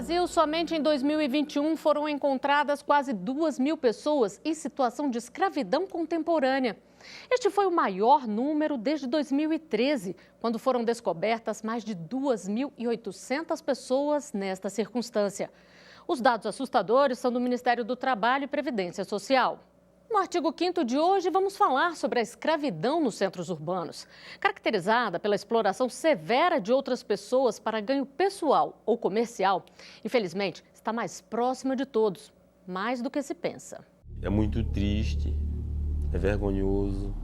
Brasil, somente em 2021 foram encontradas quase 2.000 pessoas em situação de escravidão contemporânea. Este foi o maior número desde 2013, quando foram descobertas mais de 2.800 pessoas nesta circunstância. Os dados assustadores são do Ministério do Trabalho e Previdência Social. No artigo 5º de hoje, vamos falar sobre a escravidão nos centros urbanos. Caracterizada pela exploração severa de outras pessoas para ganho pessoal ou comercial, infelizmente, está mais próxima de todos, mais do que se pensa. É muito triste, é vergonhoso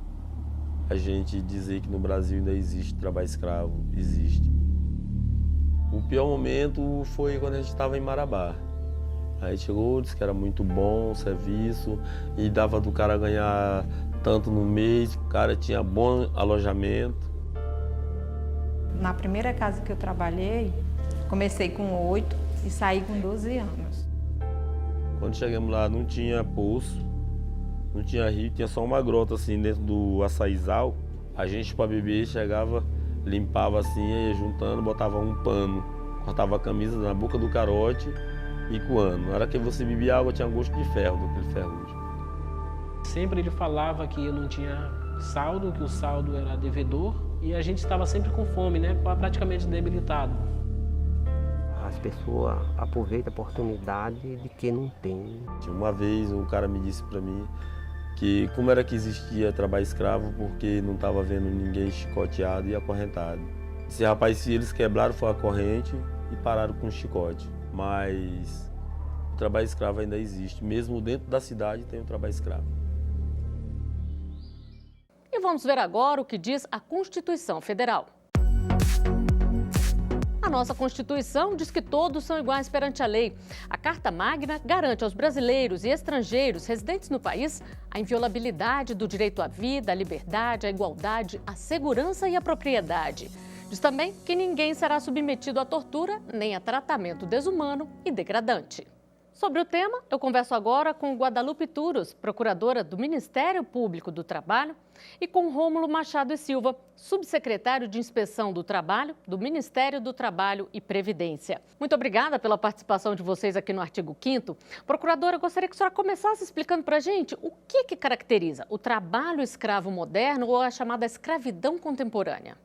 a gente dizer que no Brasil ainda existe trabalho escravo, existe. O pior momento foi quando a gente estava em Marabá. Aí chegou, disse que era muito bom o serviço e dava do cara ganhar tanto no mês, o cara tinha bom alojamento. Na primeira casa que eu trabalhei, comecei com 8 e saí com 12 anos. Quando chegamos lá não tinha poço, não tinha rio, tinha só uma grota assim dentro do açaizal. A gente para beber chegava, limpava assim, ia juntando, botava um pano, cortava a camisa na boca do carote e coando. Na hora que você bebia água tinha gosto de ferro, daquele ferrugem. Sempre ele falava que não tinha saldo, que o saldo era devedor e a gente estava sempre com fome, né? Praticamente debilitado. As pessoas aproveitam a oportunidade de que não tem. Uma vez um cara me disse para mim que como era que existia trabalho escravo porque não estava vendo ninguém chicoteado e acorrentado. Esse rapaz, se eles quebraram foi a corrente e pararam com o chicote. Mas o trabalho escravo ainda existe, mesmo dentro da cidade tem o trabalho escravo. E vamos ver agora o que diz a Constituição Federal. A nossa Constituição diz que todos são iguais perante a lei. A Carta Magna garante aos brasileiros e estrangeiros residentes no país a inviolabilidade do direito à vida, à liberdade, à igualdade, à segurança e à propriedade. Diz também que ninguém será submetido à tortura nem a tratamento desumano e degradante. Sobre o tema, eu converso agora com Guadalupe Turos, procuradora do Ministério Público do Trabalho, e com Rômulo Machado e Silva, subsecretário de Inspeção do Trabalho do Ministério do Trabalho e Previdência. Muito obrigada pela participação de vocês aqui no artigo 5º. Procuradora, eu gostaria que a senhora começasse explicando para a gente o que caracteriza o trabalho escravo moderno ou a chamada escravidão contemporânea.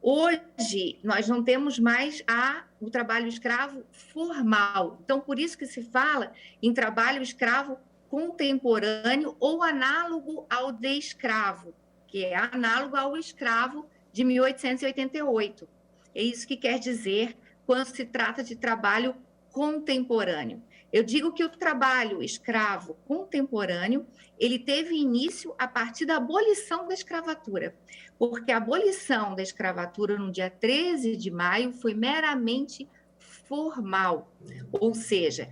Hoje, nós não temos mais o trabalho escravo formal. Então, por isso que se fala em trabalho escravo contemporâneo ou análogo ao de escravo, que é análogo ao escravo de 1888. É isso que quer dizer quando se trata de trabalho contemporâneo. Eu digo que o trabalho escravo contemporâneo, ele teve início a partir da abolição da escravatura, porque a abolição da escravatura no dia 13 de maio foi meramente formal, ou seja,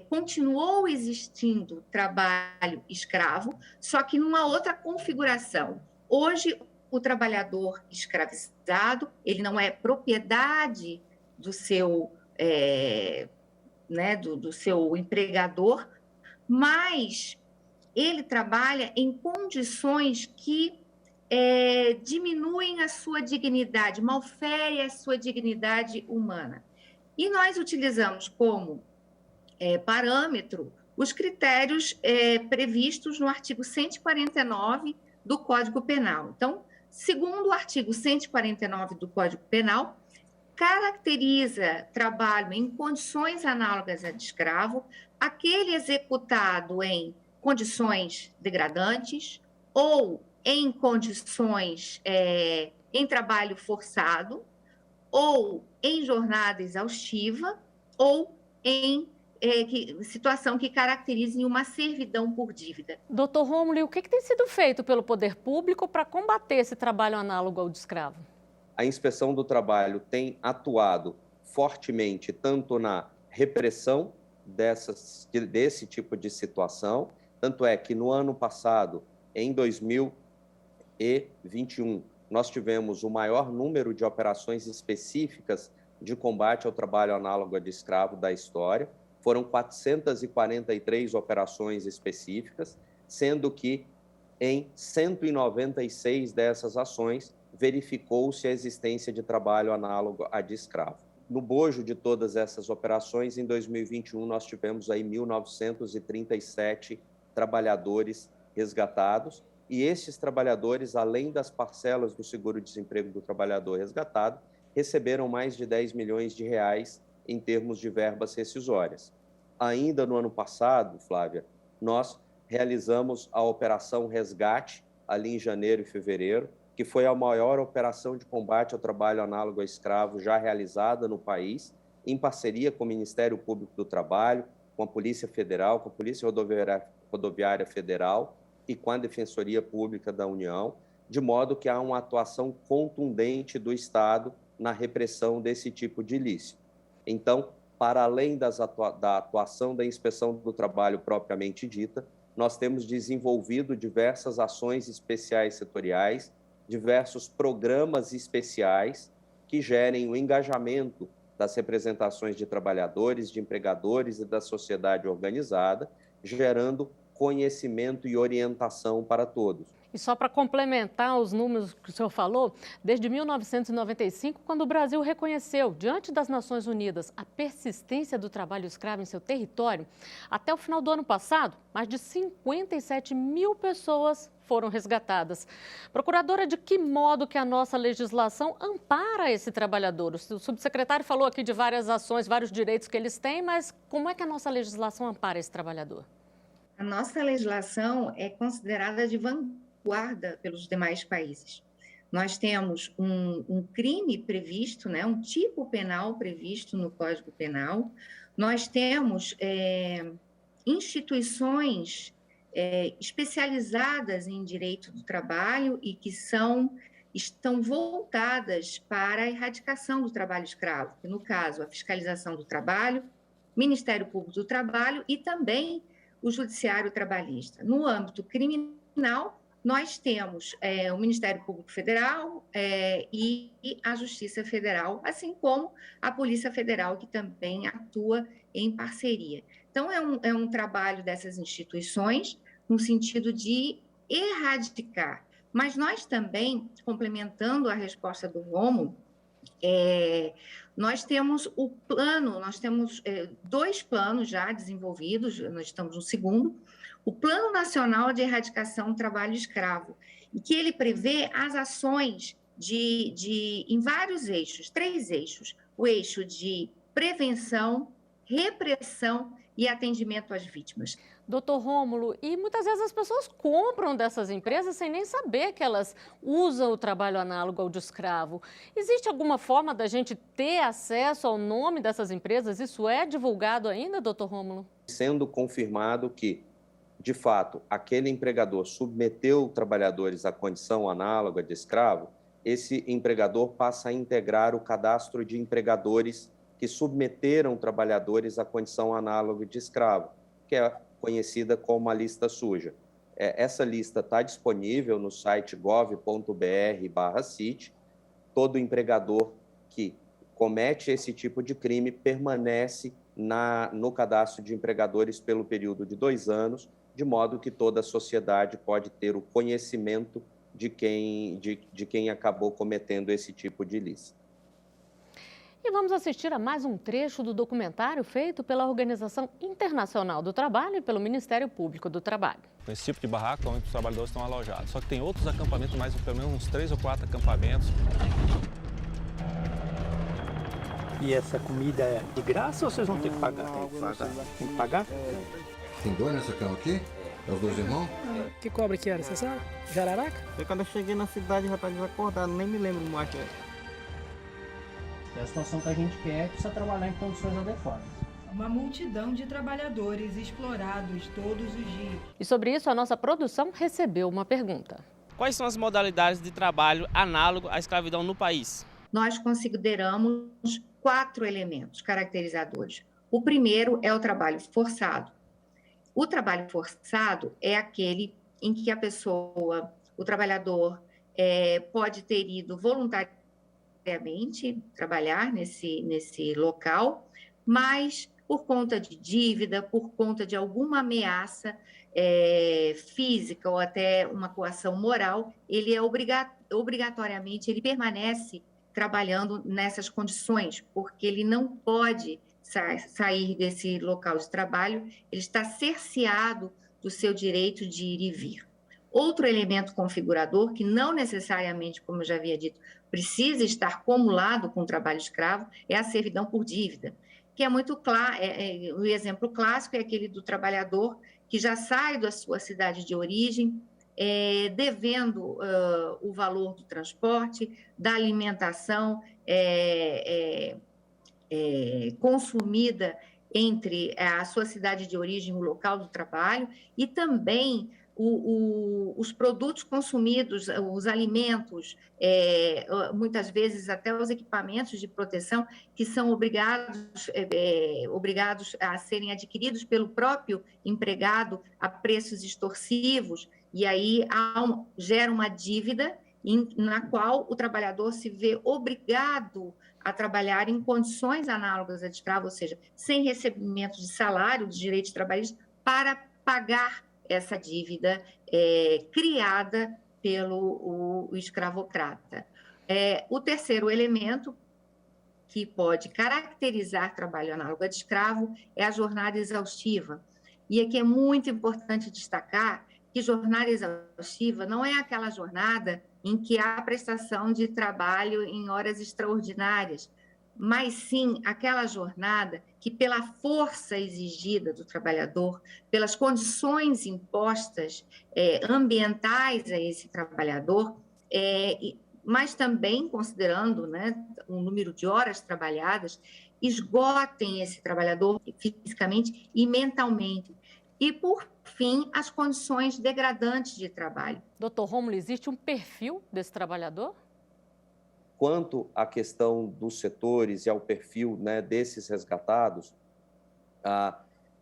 continuou existindo trabalho escravo, só que numa outra configuração. Hoje, o trabalhador escravizado, ele não é propriedade do seu do seu empregador, mas ele trabalha em condições que diminuem a sua dignidade, malferem a sua dignidade humana. E nós utilizamos como parâmetro os critérios previstos no artigo 149 do Código Penal. Então, segundo o artigo 149 do Código Penal, caracteriza trabalho em condições análogas a de escravo aquele executado em condições degradantes ou em condições em trabalho forçado ou em jornada exaustiva ou em situação que caracterize uma servidão por dívida. Doutor Rômulo, e o que tem sido feito pelo poder público para combater esse trabalho análogo ao de escravo? A Inspeção do Trabalho tem atuado fortemente tanto na repressão desse tipo de situação, tanto é que no ano passado, em 2021, nós tivemos o maior número de operações específicas de combate ao trabalho análogo a de escravo da história. Foram 443 operações específicas, sendo que em 196 dessas ações verificou-se a existência de trabalho análogo a de escravo. no bojo de todas essas operações, em 2021, nós tivemos aí 1.937 trabalhadores resgatados, e esses trabalhadores, além das parcelas do seguro-desemprego do trabalhador resgatado, receberam mais de 10 milhões de reais em termos de verbas rescisórias. Ainda no ano passado, Flávia, nós realizamos a Operação Resgate, ali em janeiro e fevereiro, que foi a maior operação de combate ao trabalho análogo a escravo já realizada no país, em parceria com o Ministério Público do Trabalho, com a Polícia Federal, com a Polícia Rodoviária Federal e com a Defensoria Pública da União, de modo que há uma atuação contundente do Estado na repressão desse tipo de ilícito. Então, para além da atuação da Inspeção do Trabalho propriamente dita, nós temos desenvolvido diversas ações especiais setoriais, diversos programas especiais que gerem o engajamento das representações de trabalhadores, de empregadores e da sociedade organizada, gerando conhecimento e orientação para todos. E só para complementar os números que o senhor falou, desde 1995, quando o Brasil reconheceu, diante das Nações Unidas, a persistência do trabalho escravo em seu território, até o final do ano passado, mais de 57 mil pessoas foram resgatadas. Procuradora, de que modo que a nossa legislação ampara esse trabalhador? O subsecretário falou aqui de várias ações, vários direitos que eles têm, mas como é que a nossa legislação ampara esse trabalhador? A nossa legislação é considerada de vanguarda pelos demais países. Nós temos um crime previsto, né, um tipo penal previsto no Código Penal. Nós temos instituições especializadas em direito do trabalho e que estão voltadas para a erradicação do trabalho escravo, que no caso, a fiscalização do trabalho, Ministério Público do Trabalho e também o Judiciário Trabalhista. No âmbito criminal, nós temos o Ministério Público Federal e a Justiça Federal, assim como a Polícia Federal, que também atua em parceria. Então, é um trabalho dessas instituições no sentido de erradicar. Mas nós também, complementando a resposta do Rômulo, nós temos o plano, nós temos 2 planos já desenvolvidos, nós estamos no segundo, o Plano Nacional de Erradicação do Trabalho Escravo, e que ele prevê as ações em vários eixos, 3 eixos, o eixo de prevenção, repressão e atendimento às vítimas. Doutor Rômulo, e muitas vezes as pessoas compram dessas empresas sem nem saber que elas usam o trabalho análogo ao de escravo. Existe alguma forma da gente ter acesso ao nome dessas empresas? Isso é divulgado ainda, doutor Rômulo? Sendo confirmado que, de fato, aquele empregador submeteu trabalhadores à condição análoga de escravo, esse empregador passa a integrar o cadastro de empregadores que submeteram trabalhadores à condição análoga de escravo, que é conhecida como a lista suja. Essa lista está disponível no site gov.br/CIT. Todo empregador que comete esse tipo de crime permanece no cadastro de empregadores pelo período de 2 anos, de modo que toda a sociedade pode ter o conhecimento de quem acabou cometendo esse tipo de ilícito. E vamos assistir a mais um trecho do documentário feito pela Organização Internacional do Trabalho e pelo Ministério Público do Trabalho. Esse tipo de barraco onde os trabalhadores estão alojados. Só que tem outros acampamentos, mais pelo menos uns 3 ou 4 acampamentos. E essa comida é de graça ou vocês vão ter que pagar? Tem que pagar? Tem 2 nessa cama aqui? É os 2 irmãos? Que cobra que era, você sabe? Jararaca? Foi quando eu cheguei na cidade, já estava desacordado, nem me lembro mais. A situação que a gente quer é precisa trabalhar em condições adequadas. Uma multidão de trabalhadores explorados todos os dias. E sobre isso, a nossa produção recebeu uma pergunta. Quais são as modalidades de trabalho análogo à escravidão no país? Nós consideramos 4 elementos caracterizadores. O primeiro é o trabalho forçado. O trabalho forçado é aquele em que o trabalhador pode ter ido voluntariamente trabalhar nesse local, mas por conta de dívida, por conta de alguma ameaça física ou até uma coação moral, ele obrigatoriamente ele permanece trabalhando nessas condições, porque ele não pode sair desse local de trabalho, ele está cerceado do seu direito de ir e vir. Outro elemento configurador, que não necessariamente, como eu já havia dito, precisa estar acumulado com o trabalho escravo, é a servidão por dívida, que é muito claro. O exemplo clássico é aquele do trabalhador que já sai da sua cidade de origem, devendo o valor do transporte, da alimentação consumida entre a sua cidade de origem e o local do trabalho, e também os produtos consumidos, os alimentos, muitas vezes até os equipamentos de proteção, que são obrigados a serem adquiridos pelo próprio empregado a preços extorsivos, e aí gera uma dívida na qual o trabalhador se vê obrigado a trabalhar em condições análogas à de escravo, ou seja, sem recebimento de salário, de direitos trabalhistas, para pagar essa dívida criada pelo escravocrata. O terceiro elemento que pode caracterizar trabalho análogo a de escravo é a jornada exaustiva. E aqui é muito importante destacar que jornada exaustiva não é aquela jornada em que há prestação de trabalho em horas extraordinárias, mas sim aquela jornada que, pela força exigida do trabalhador, pelas condições impostas ambientais a esse trabalhador, mas também considerando, né, o número de horas trabalhadas, esgotem esse trabalhador fisicamente e mentalmente. E, por fim, as condições degradantes de trabalho. Doutor Rômulo, existe um perfil desse trabalhador? Quanto à questão dos setores e ao perfil, né, desses resgatados,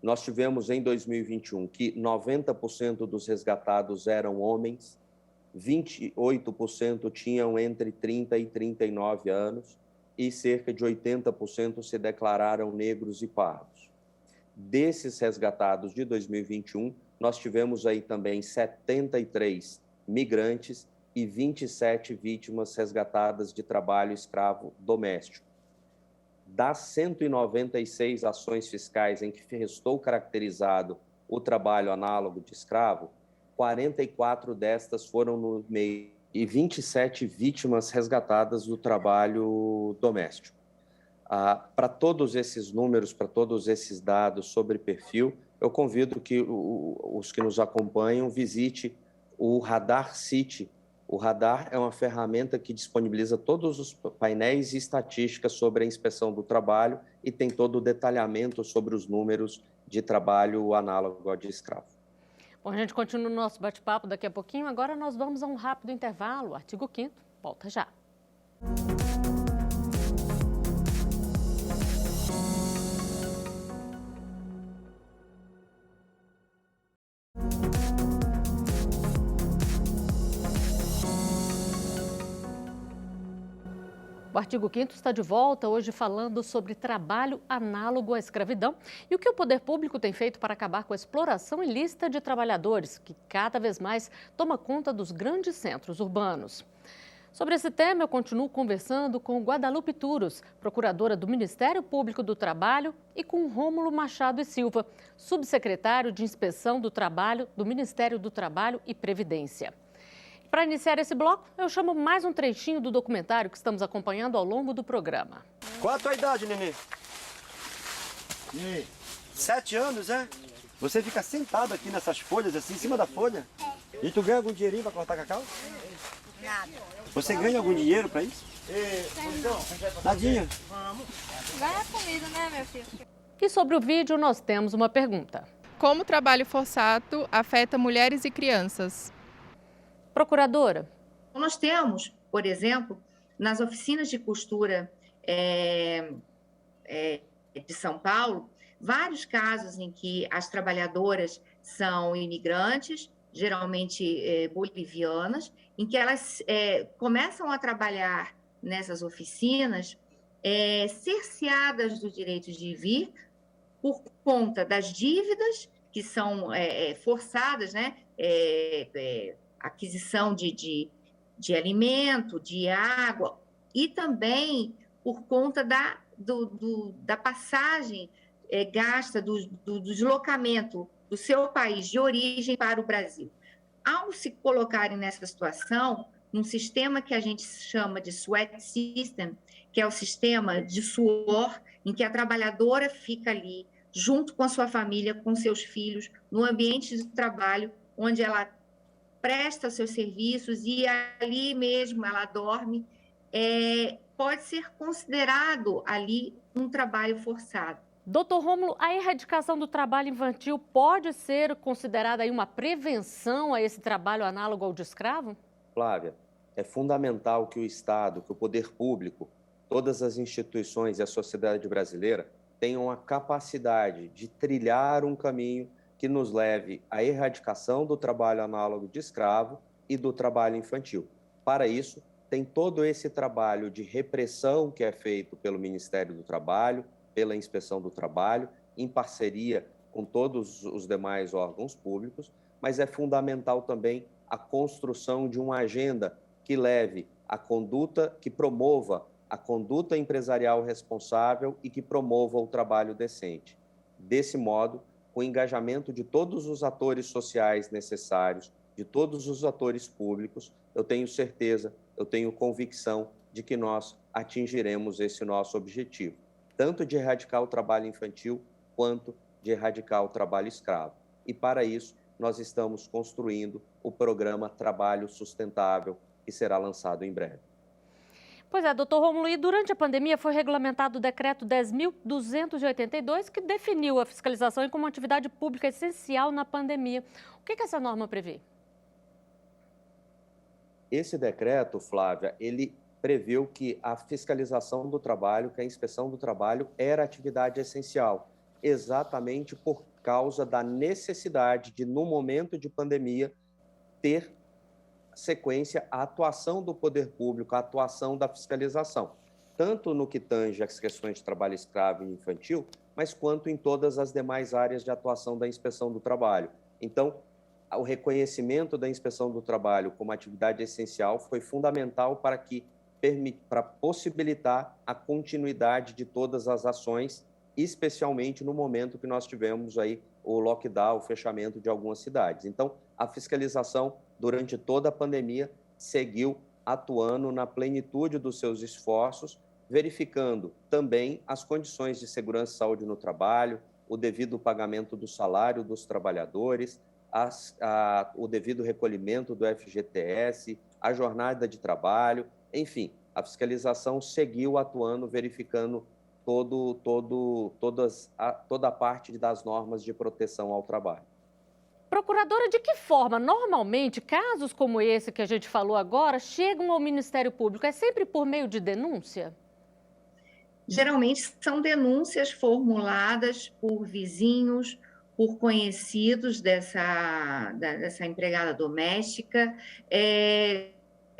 nós tivemos em 2021 que 90% dos resgatados eram homens, 28% tinham entre 30 e 39 anos e cerca de 80% se declararam negros e pardos. Desses resgatados de 2021, nós tivemos aí também 73 migrantes e 27 vítimas resgatadas de trabalho escravo doméstico. Das 196 ações fiscais em que restou caracterizado o trabalho análogo de escravo, 44 destas foram no meio e 27 vítimas resgatadas do trabalho doméstico. Para todos esses números, para todos esses dados sobre perfil, eu convido que os que nos acompanham visite o Radar City. O Radar é uma ferramenta que disponibiliza todos os painéis e estatísticas sobre a inspeção do trabalho e tem todo o detalhamento sobre os números de trabalho análogo ao de escravo. Bom, a gente continua o nosso bate-papo daqui a pouquinho. Agora nós vamos a um rápido intervalo. Artigo 5º, volta já. O artigo 5º está de volta, hoje falando sobre trabalho análogo à escravidão e o que o poder público tem feito para acabar com a exploração ilícita de trabalhadores, que cada vez mais toma conta dos grandes centros urbanos. Sobre esse tema, eu continuo conversando com Guadalupe Turos, procuradora do Ministério Público do Trabalho, e com Rômulo Machado e Silva, subsecretário de Inspeção do Trabalho do Ministério do Trabalho e Previdência. Para iniciar esse bloco, eu chamo mais um trechinho do documentário que estamos acompanhando ao longo do programa. Qual a tua idade, nenê? 7 anos, é? Você fica sentado aqui nessas folhas, assim, em cima da folha? E tu ganha algum dinheirinho para cortar cacau? Nada. Você ganha algum dinheiro para isso? Nadinha. Vamos. Ganha comida, né, meu filho? E sobre o vídeo, nós temos uma pergunta. Como o trabalho forçado afeta mulheres e crianças? Procuradora. Nós temos, por exemplo, nas oficinas de costura de São Paulo, vários casos em que as trabalhadoras são imigrantes, geralmente bolivianas, em que elas começam a trabalhar nessas oficinas cerceadas do direito de vir por conta das dívidas que são forçadas, né? Aquisição de alimento, de água, e também por conta da passagem gasta, do deslocamento do seu país de origem para o Brasil. Ao se colocarem nessa situação, num sistema que a gente chama de sweat system, que é o sistema de suor, em que a trabalhadora fica ali, junto com a sua família, com seus filhos, no ambiente de trabalho, onde ela presta seus serviços e ali mesmo ela dorme, pode ser considerado ali um trabalho forçado. Doutor Rômulo, a erradicação do trabalho infantil pode ser considerada aí uma prevenção a esse trabalho análogo ao de escravo? Flávia, é fundamental que o Estado, que o poder público, todas as instituições e a sociedade brasileira tenham a capacidade de trilhar um caminho que nos leve à erradicação do trabalho análogo de escravo e do trabalho infantil. Para isso, tem todo esse trabalho de repressão que é feito pelo Ministério do Trabalho, pela Inspeção do Trabalho, em parceria com todos os demais órgãos públicos, mas é fundamental também a construção de uma agenda que leve a conduta, que promova a conduta empresarial responsável e que promova o trabalho decente. Desse modo, com o engajamento de todos os atores sociais necessários, de todos os atores públicos, eu tenho certeza, eu tenho convicção de que nós atingiremos esse nosso objetivo, tanto de erradicar o trabalho infantil, quanto de erradicar o trabalho escravo. E, para isso, nós estamos construindo o programa Trabalho Sustentável, que será lançado em breve. Pois é, doutor Rômulo, e durante a pandemia foi regulamentado o decreto 10.282, que definiu a fiscalização como uma atividade pública essencial na pandemia. O que essa norma prevê? Esse decreto, Flávia, ele previu que a fiscalização do trabalho, que a inspeção do trabalho era atividade essencial, exatamente por causa da necessidade de, no momento de pandemia, ter sequência a atuação do poder público, a atuação da fiscalização, tanto no que tange às questões de trabalho escravo e infantil, mas quanto em todas as demais áreas de atuação da inspeção do trabalho. Então, o reconhecimento da inspeção do trabalho como atividade essencial foi fundamental para possibilitar a continuidade de todas as ações, especialmente no momento que nós tivemos aí o lockdown, o fechamento de algumas cidades. Então, a fiscalização, durante toda a pandemia, seguiu atuando na plenitude dos seus esforços, verificando também as condições de segurança e saúde no trabalho, o devido pagamento do salário dos trabalhadores, o devido recolhimento do FGTS, a jornada de trabalho, enfim, a fiscalização seguiu atuando, verificando toda a parte das normas de proteção ao trabalho. Procuradora, de que forma, normalmente, casos como esse que a gente falou agora, chegam ao Ministério Público? É sempre por meio de denúncia? Geralmente são denúncias formuladas por vizinhos, por conhecidos dessa empregada doméstica.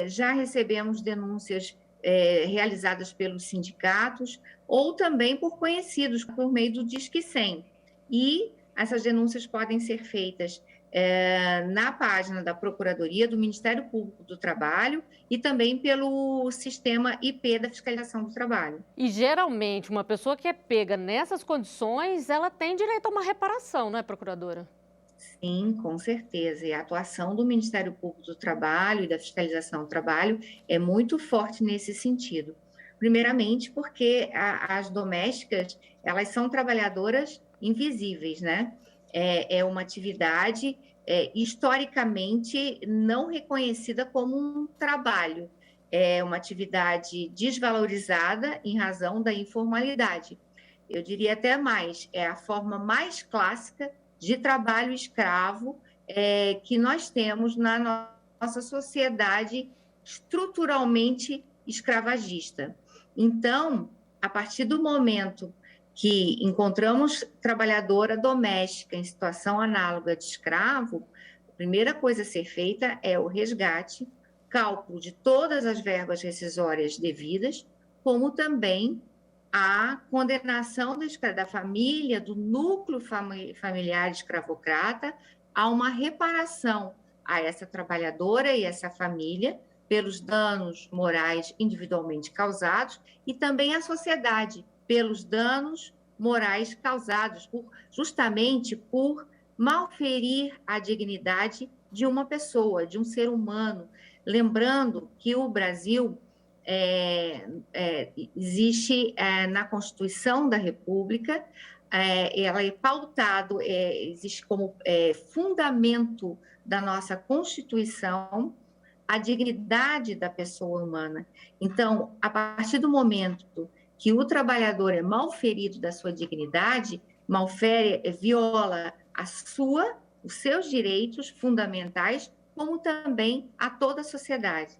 Já recebemos denúncias realizadas pelos sindicatos ou também por conhecidos, por meio do Disque 100. E essas denúncias podem ser feitas na página da Procuradoria do Ministério Público do Trabalho e também pelo sistema IP da Fiscalização do Trabalho. E, geralmente, uma pessoa que é pega nessas condições, ela tem direito a uma reparação, não é, procuradora? Sim, com certeza. E a atuação do Ministério Público do Trabalho e da Fiscalização do Trabalho é muito forte nesse sentido. Primeiramente, porque as domésticas, elas são trabalhadoras invisíveis, né? É uma atividade historicamente não reconhecida como um trabalho. É uma atividade desvalorizada em razão da informalidade. Eu diria até mais, é a forma mais clássica de trabalho escravo que nós temos na nossa sociedade estruturalmente escravagista. Então, a partir do momento que encontramos trabalhadora doméstica em situação análoga de escravo, a primeira coisa a ser feita é o resgate, cálculo de todas as verbas rescisórias devidas, como também a condenação da família, do núcleo familiar escravocrata, a uma reparação a essa trabalhadora e essa família pelos danos morais individualmente causados e também a sociedade pelos danos morais causados justamente por malferir a dignidade de uma pessoa, de um ser humano. Lembrando que o Brasil existe na Constituição da República, ela é pautado, existe como fundamento da nossa Constituição a dignidade da pessoa humana. Então, a partir do momento que o trabalhador é malferido da sua dignidade, viola os seus direitos fundamentais, como também a toda a sociedade.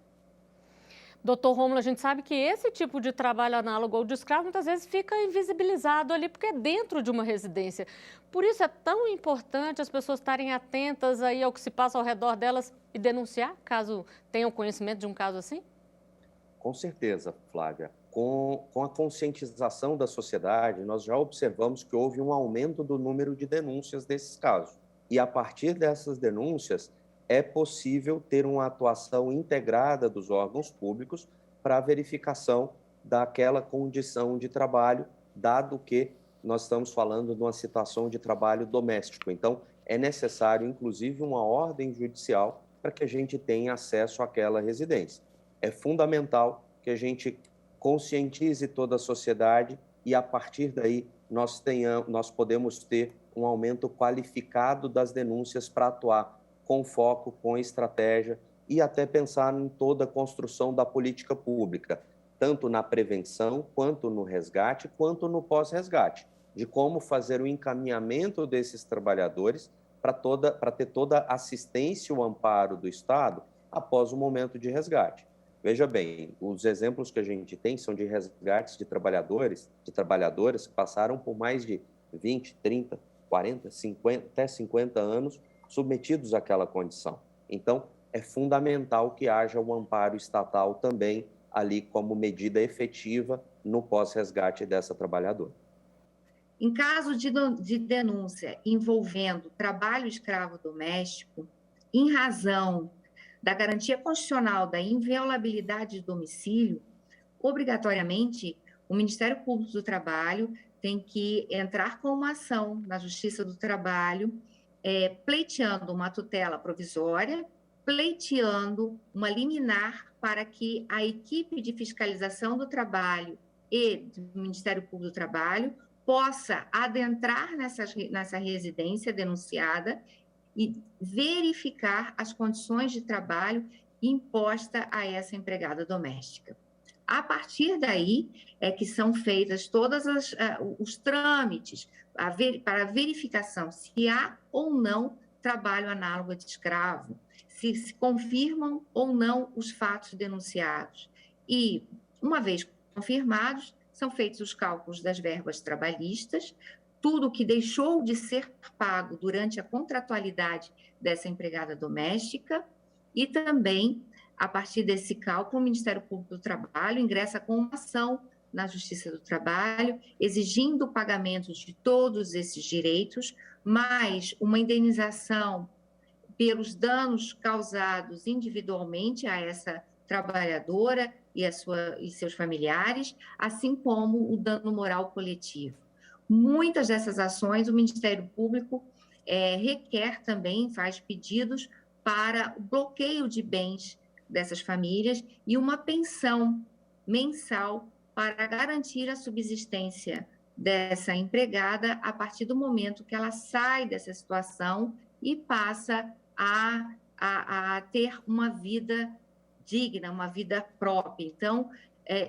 Doutor Rômulo, a gente sabe que esse tipo de trabalho análogo ao de escravo muitas vezes fica invisibilizado ali, porque é dentro de uma residência. Por isso é tão importante as pessoas estarem atentas aí ao que se passa ao redor delas e denunciar, caso tenham conhecimento de um caso assim? Com certeza, Flávia. Com a conscientização da sociedade, nós já observamos que houve um aumento do número de denúncias desses casos. E a partir dessas denúncias, é possível ter uma atuação integrada dos órgãos públicos para a verificação daquela condição de trabalho, dado que nós estamos falando de uma situação de trabalho doméstico. Então, é necessário, inclusive, uma ordem judicial para que a gente tenha acesso àquela residência. É fundamental que a gente conscientize toda a sociedade e, a partir daí, nós podemos ter um aumento qualificado das denúncias para atuar com foco, com estratégia e até pensar em toda a construção da política pública, tanto na prevenção, quanto no resgate, quanto no pós-resgate, de como fazer o encaminhamento desses trabalhadores para ter toda a assistência e o amparo do Estado após o momento de resgate. Veja bem, os exemplos que a gente tem são de resgates de trabalhadores, de trabalhadoras que passaram por mais de 20, 30, 40, 50, até 50 anos submetidos àquela condição. Então, é fundamental que haja um amparo estatal também ali como medida efetiva no pós-resgate dessa trabalhadora. Em caso de denúncia envolvendo trabalho escravo doméstico, em razão da garantia constitucional da inviolabilidade de domicílio, obrigatoriamente o Ministério Público do Trabalho tem que entrar com uma ação na Justiça do Trabalho, pleiteando uma tutela provisória, pleiteando uma liminar para que a equipe de fiscalização do trabalho e do Ministério Público do Trabalho possa adentrar nessa residência denunciada e verificar as condições de trabalho imposta a essa empregada doméstica. A partir daí é que são feitas todos os trâmites para verificação se há ou não trabalho análogo de escravo, se confirmam ou não os fatos denunciados. E, uma vez confirmados, são feitos os cálculos das verbas trabalhistas, tudo que deixou de ser pago durante a contratualidade dessa empregada doméstica e também, a partir desse cálculo, o Ministério Público do Trabalho ingressa com uma ação na Justiça do Trabalho, exigindo o pagamento de todos esses direitos, mais uma indenização pelos danos causados individualmente a essa trabalhadora e seus familiares, assim como o dano moral coletivo. Muitas dessas ações, o Ministério Público requer também, faz pedidos para o bloqueio de bens dessas famílias e uma pensão mensal para garantir a subsistência dessa empregada a partir do momento que ela sai dessa situação e passa a ter uma vida digna, uma vida própria. Então,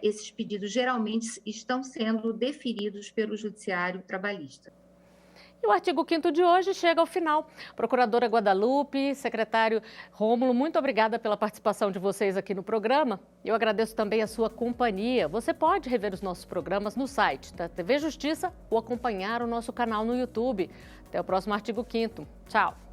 esses pedidos geralmente estão sendo deferidos pelo Judiciário Trabalhista. E o artigo 5º de hoje chega ao final. Procuradora Guadalupe, secretário Rômulo, muito obrigada pela participação de vocês aqui no programa. Eu agradeço também a sua companhia. Você pode rever os nossos programas no site da TV Justiça ou acompanhar o nosso canal no YouTube. Até o próximo artigo 5º. Tchau.